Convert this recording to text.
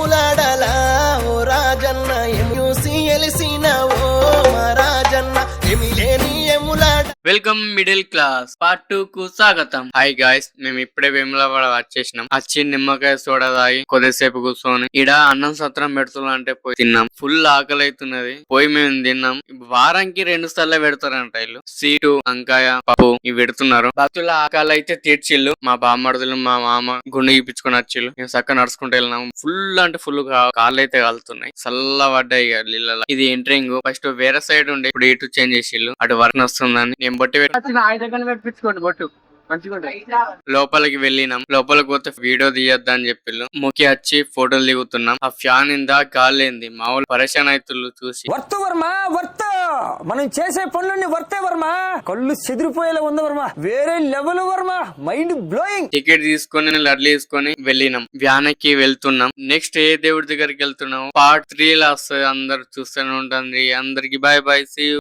ఎములాడలా ఓ రాజన్న చూసి ఎలిసినవో మా రాజన్న ఏమి లేని ఎములాడ. వెల్కమ్ మిడిల్ క్లాస్ పార్ట్ 2 కు స్వాగతం. హాయ్ గాయ్స్, మేము ఇప్పుడే వేములవాడ వచ్చేసినాం. వచ్చి నిమ్మకాయ సోడా తాగి కొద్దిసేపు కూర్చొని ఇడ అన్నం సత్రం పెడుతున్నా అంటే పోయి తిన్నాం. ఫుల్ ఆకలి అవుతున్నది. పోయి మేము తిన్నాం. వారానికి 2 సార్లు పెడతారంట వీళ్ళు. సీటు, వంకాయ, పప్పు ఇవి పెడుతున్నారు. భక్తుల ఆకలి అయితే తీర్చిల్లు. మా బామ్మడుదులు మా మామ గుండె గీపించుకొని వచ్చిల్లు. మేము చక్కగా నడుచుకుంటూ వెళ్ళినాం. ఫుల్ అంటే ఫుల్ కాళ్ళు అయితే కాలుతున్నాయి. చల్ల పడ్డాయి నీళ్ళ. ఇది ఎంట్రింగ్. ఫస్ట్ వేరే సైడ్ ఉండే, ఇప్పుడు ఇటు చేంజ్ చేసిల్లు. అటు వర్క్ వస్తుందని నేను బొట్టి పెట్టించుకోండి బొట్టు లోపలికి వెళ్ళినాం. లోపలికి పోతే వీడియో తీయద్దు అని చెప్పిళ్ళు. ముఖి వచ్చి ఫోటోలు దిగుతున్నాం. ఆ ఫ్యాన్ ఇందా గాలింది. మామూలు పరేషాన్ అవుతుళ్ళు చూసి. వర్త్ వర్మ వర్త్, మనం చేసే పనులన్నీ వర్తే వర్మ. కళ్ళు చెదిరిపోయేలా ఉంది వర్మ, వేరే level Varma, mind blowing. Ticket తీసుకొని లడ్లు తీసుకొని వెళ్ళినాం. వ్యానకి వెళ్తున్నాం. నెక్స్ట్ ఏ దేవుడి దగ్గరికి వెళ్తున్నాం పార్ట్ 3 లా వస్తుంది. అందరు చూస్తూనే ఉంటుంది. అందరికి బాయ్ బాయ్, సీ యూ.